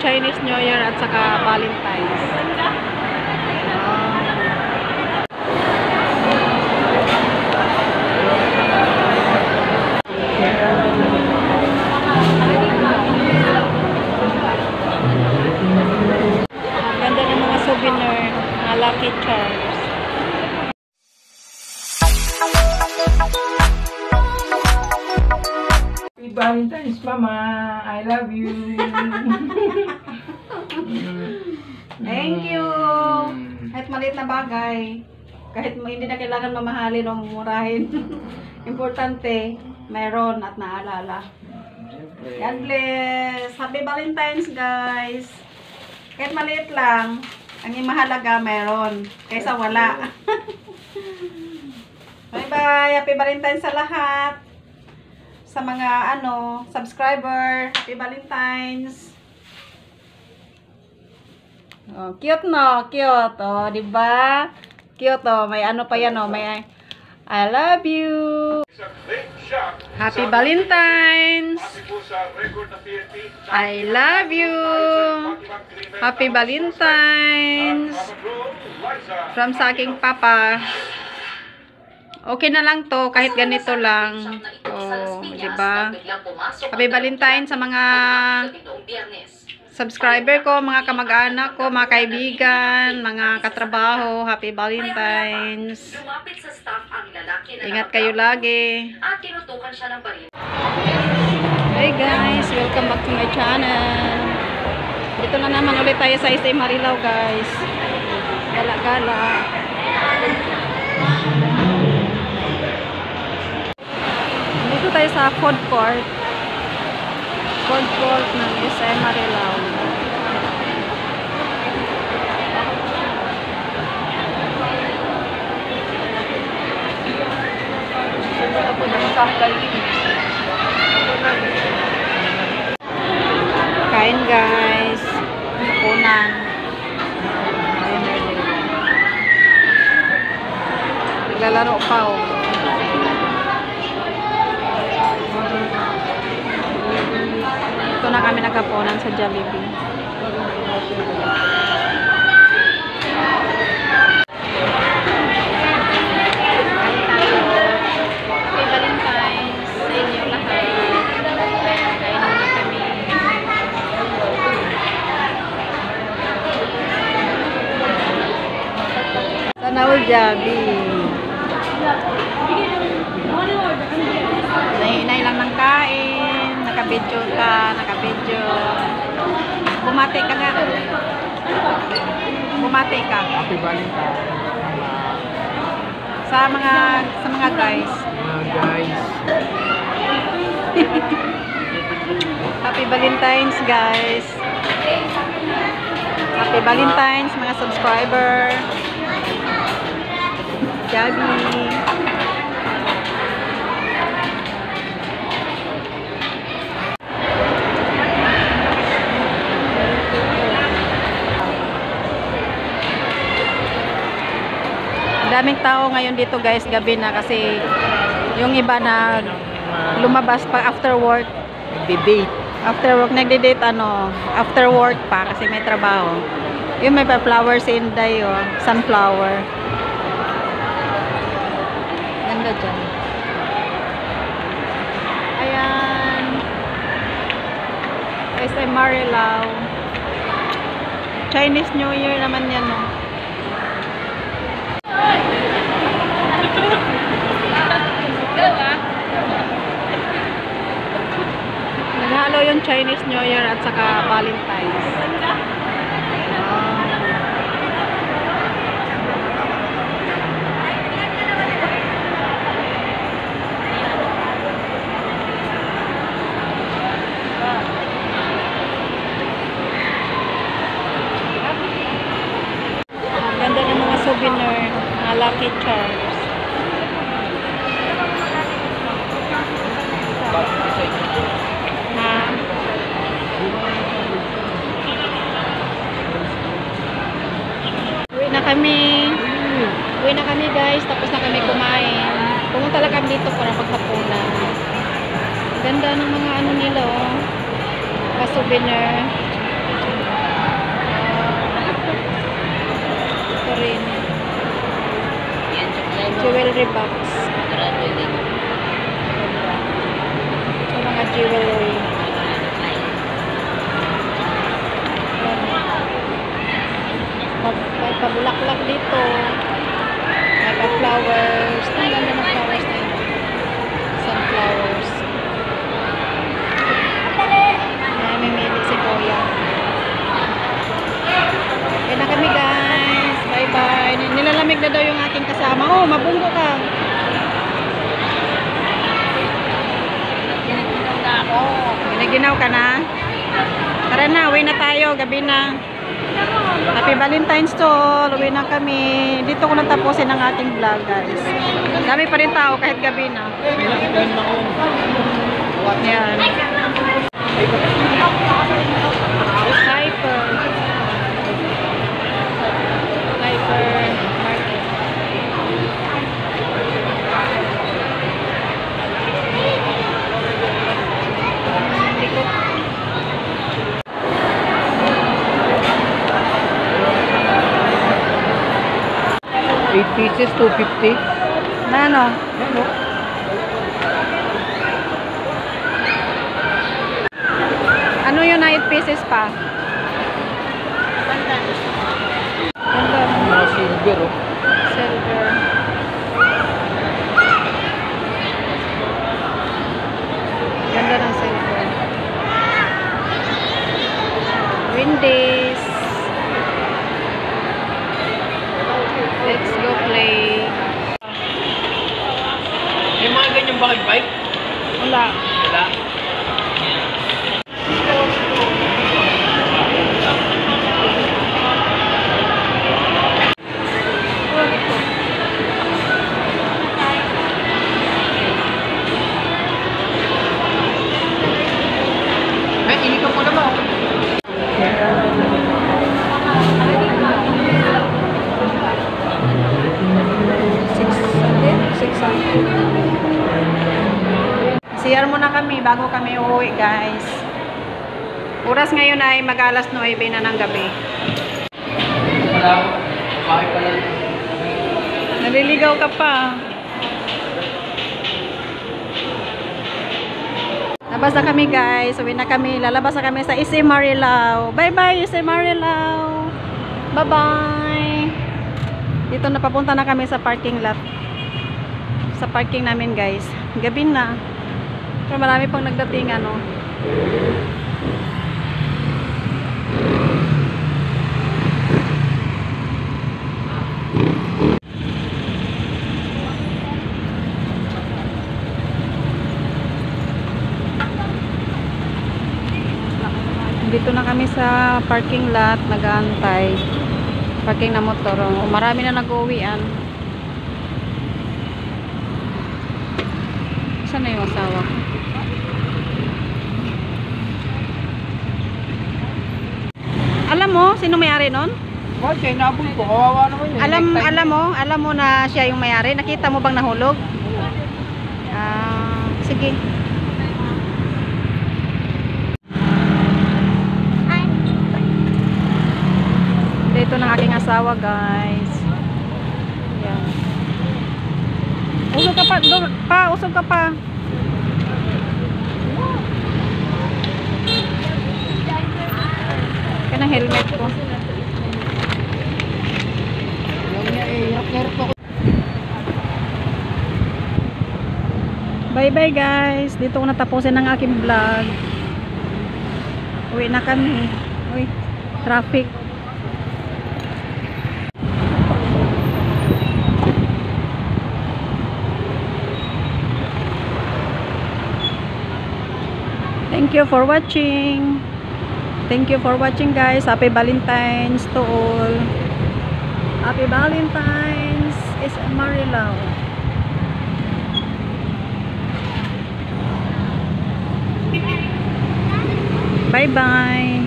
Chinese New Year at saka Valentine's. Ganda ng mga souvenir, mga Lucky Charms. Happy Valentine's, Mama. I love you. Thank you. Kahit maliit na bagay, kahit hindi na kailangan mamahalin o mumurahin. Importante, meron at naalala. God bless. Happy Valentine's, guys. Kahit maliit lang, ang mahalaga meron kaysa wala. Bye-bye. Happy Valentine's sa lahat. Sa mga subscriber, Happy Valentine's. Oh, cute no, cute. Oh, 'di ba? Cute oh, may pa yan oh, may I love you. Happy Valentine's. I love you. Happy Valentine's. From sa aking papa. Okay na lang to kahit ganito lang. Oh, 'di ba? Happy Valentine's sa mga subscriber ko, mga kamag-anak ko, mga kaibigan, mga katrabaho. Happy Valentine's. Ingat kayo lagi. Hey guys, welcome back to my channel. Dito na naman ulit tayo sa SM Marilao, guys. Gala-gala. Dito tayo sa food court. Food court ng SM Marilao. Kain guys. Punan. Naglalaro pa oh. Ito na kami nagkapunan sa Jollibee. Naul Jabi. Nahinay lang ng kain. Nakabidyo ka. Nakabidyo. Bumati ka nga. Bumati ka. Happy Valentine's. Sa mga guys. Happy Valentine's guys. Happy Valentine's mga subscriber. Jabi. Daming tao ngayon dito guys, gabi na kasi yung iba na lumabas pa after work. Nagde-date. After work, nagde-date after work pa kasi may trabaho. Yung may flowers in day sunflower. Ganda dyan. Ayan. SM Marilao. Chinese New Year naman yan no. Naghalo yung Chinese New Year at saka Valentine's. Ganda ng mga souvenir, mga Lucky Charms. Uwi na kami guys, tapos na kami kumain. Pumunta lang kami dito para maghapunan. Ganda ng mga nila mga souvenir. Jewelry box. Ito mga jewelry. May pabulaklak dito. May pa-flowers. Ang ganda ng flowers na yun. Sunflowers. May mimili si Kuya. Okay na kami guys. Bye-bye. Nilalamig na daw yung aking kasama. Oh, mabunggo ka. Ginaginaw na ako. Ginaginaw ka na? Tara na, uwi na tayo. Gabi na. Happy Valentine's to all. Uwi na kami. Dito ko natapusin ang ating vlog guys. Dami pa rin tao kahit gabi na. Yan. Hyper. Market. Likod. 8 pieces, 250. Na ano? Ano? Ano yung 9 pieces pa? Ganda. Mga silver, oh. Silver. Ganda ng silver. Wendy's. Let's go play. May mga ganyan ba kay bike? Wala. Wala. May inikap mo naman. CR muna kami bago kami uuwi guys. Oras ngayon ay mag-alas 9 na ng gabi. Wala. Bakit pala? Naliligaw ka pa. Labas na kami guys. Uwi na kami. Lalabas na kami sa SM Marilao. Bye bye SM Marilao. Bye bye. Dito na papunta na kami sa parking lot. Sa parking namin guys. Gabi na. Pero marami pang nagdating ano. Dito na kami sa parking lot, nag-aantay. Parking na motor. Oh, marami na nag-uwian. Saan na yung asawa ko? Alam mo, sino may-ari nun? Kasi nabul ko, kawawa naman yun. Alam mo na siya yung may-ari? Nakita mo bang nahulog? Sige. Ito ng aking asawa guys. Yan. Usog ka pa, usog ka pa. Kaya ng helmet ko. Bye bye guys. Dito ko natapusin ang aking vlog. Uwi na kami. Uy, traffic. Thank you for watching. Thank you for watching guys. Happy Valentine's to all. Happy Valentine's. It's Marilao. Bye bye.